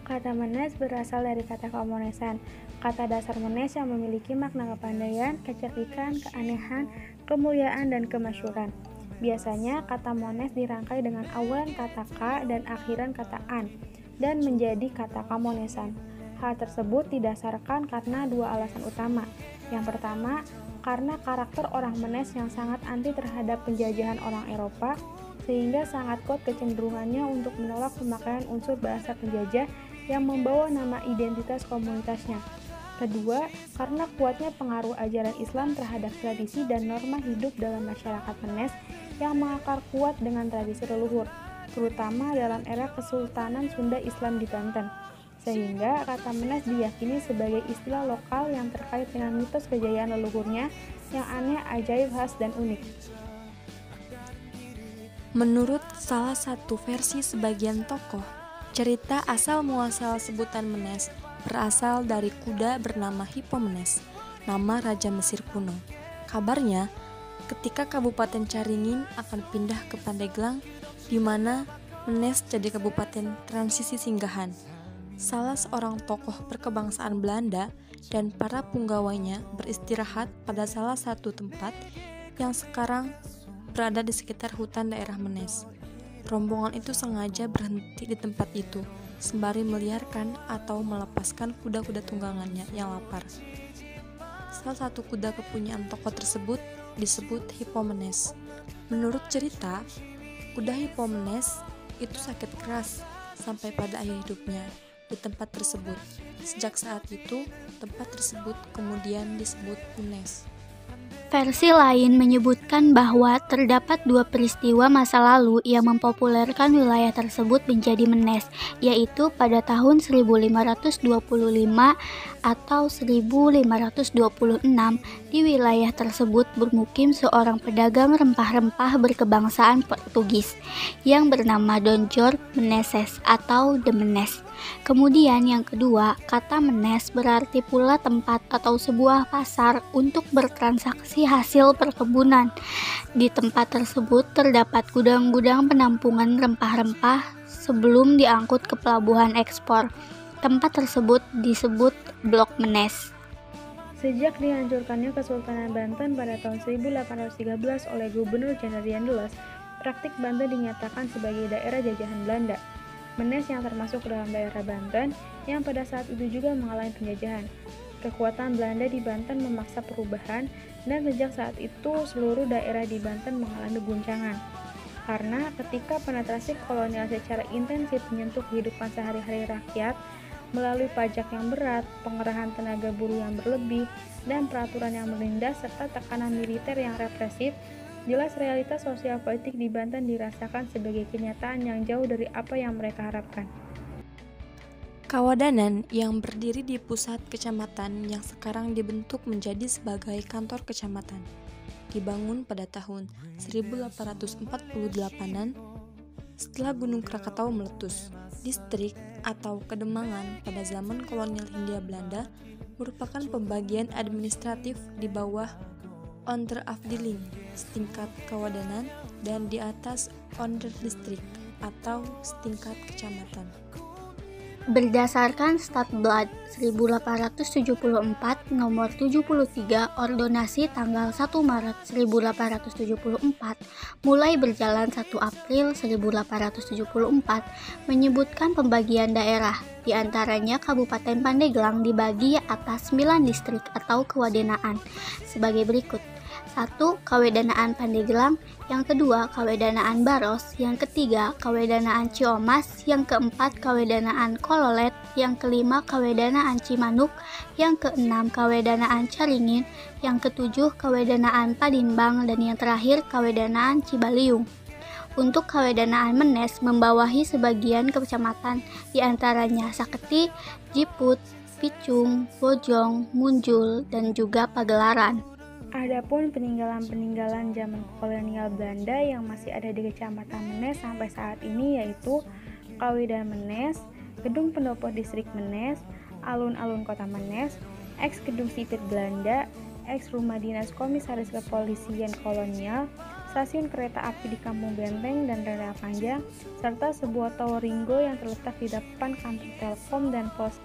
Kata menes berasal dari kata kemonesan. Kata dasar menes yang memiliki makna kepandaian, kecerdikan, keanehan, kemuliaan, dan kemasyhuran. Biasanya kata mones dirangkai dengan awalan kata ka dan akhiran kata an, dan menjadi kata kamonesan. Hal tersebut didasarkan karena dua alasan utama. Yang pertama, karena karakter orang menes yang sangat anti terhadap penjajahan orang Eropa, sehingga sangat kuat kecenderungannya untuk menolak pemakaian unsur bahasa penjajah yang membawa nama identitas komunitasnya. Kedua, karena kuatnya pengaruh ajaran Islam terhadap tradisi dan norma hidup dalam masyarakat menes yang mengakar kuat dengan tradisi leluhur, terutama dalam era Kesultanan Sunda Islam di Banten. Sehingga kata menes diyakini sebagai istilah lokal yang terkait dengan mitos kejayaan leluhurnya yang aneh, ajaib, khas, dan unik. Menurut salah satu versi sebagian tokoh, cerita asal-muasal sebutan menes berasal dari kuda bernama Hippomenes, nama Raja Mesir kuno. Kabarnya, ketika Kabupaten Caringin akan pindah ke Pandeglang, di mana Menes jadi kabupaten transisi singgahan. Salah seorang tokoh berkebangsaan Belanda dan para punggawanya beristirahat pada salah satu tempat yang sekarang berada di sekitar hutan daerah Menes. Rombongan itu sengaja berhenti di tempat itu, sembari meliarkan atau melepaskan kuda-kuda tunggangannya yang lapar. Salah satu kuda kepunyaan tokoh tersebut disebut Hippomenes. Menurut cerita, kuda Hippomenes itu sakit keras sampai pada akhir hidupnya di tempat tersebut. Sejak saat itu, tempat tersebut kemudian disebut Menes. Versi lain menyebutkan bahwa terdapat dua peristiwa masa lalu yang mempopulerkan wilayah tersebut menjadi Menes, yaitu pada tahun 1525 atau 1526 di wilayah tersebut bermukim seorang pedagang rempah-rempah berkebangsaan Portugis yang bernama Don Jorge Meneses atau The Menes. Kemudian yang kedua, kata Menes berarti pula tempat atau sebuah pasar untuk bertransaksi hasil perkebunan. Di tempat tersebut terdapat gudang-gudang penampungan rempah-rempah sebelum diangkut ke pelabuhan ekspor. Tempat tersebut disebut Blok Menes. Sejak dihancurkannya Kesultanan Banten pada tahun 1813 oleh Gubernur Jenderal Jan de Los, praktik Banten dinyatakan sebagai daerah jajahan Belanda. Menes yang termasuk dalam daerah Banten yang pada saat itu juga mengalami penjajahan. Kekuatan Belanda di Banten memaksa perubahan dan sejak saat itu seluruh daerah di Banten mengalami guncangan. Karena ketika penetrasi kolonial secara intensif menyentuh kehidupan sehari-hari rakyat melalui pajak yang berat, pengerahan tenaga buruh yang berlebih, dan peraturan yang menindas serta tekanan militer yang represif, jelas realitas sosial politik di Banten dirasakan sebagai kenyataan yang jauh dari apa yang mereka harapkan. Kawadanan yang berdiri di pusat kecamatan yang sekarang dibentuk menjadi sebagai kantor kecamatan, dibangun pada tahun 1848-an setelah Gunung Krakatau meletus. Distrik atau Kedemangan pada zaman kolonial Hindia Belanda merupakan pembagian administratif di bawah Onderafdeling setingkat Kawadanan dan di atas Onderdistrik atau setingkat kecamatan. Berdasarkan Stadblad 1874 nomor 73 ordonasi tanggal 1 Maret 1874 mulai berjalan 1 April 1874 menyebutkan pembagian daerah, diantaranya Kabupaten Pandeglang dibagi atas 9 distrik atau kewadenaan sebagai berikut. 1. Kawedanaan Pandeglang, yang kedua Kawedanaan Baros, yang ketiga Kawedanaan Ciomas, yang keempat Kawedanaan Kololet, yang kelima Kawedanaan Cimanuk, yang keenam Kawedanaan Caringin, yang ketujuh Kawedanaan Padimbang, dan yang terakhir Kawedanaan Cibaliung. Untuk Kawedanaan Menes membawahi sebagian kecamatan, diantaranya Saketi, Jiput, Picung, Bojong, Munjul, dan juga Pagelaran. Adapun peninggalan-peninggalan zaman kolonial Belanda yang masih ada di Kecamatan Menes sampai saat ini yaitu Kawidan Menes, Gedung Pendopo Distrik Menes, Alun-alun Kota Menes, ex-Gedung Sipil Belanda, ex-Rumah Dinas Komisaris Kepolisian Kolonial, stasiun kereta api di Kampung Benteng dan Rel Panjang, serta sebuah tower Ringo yang terletak di depan kantor Telkom dan pos.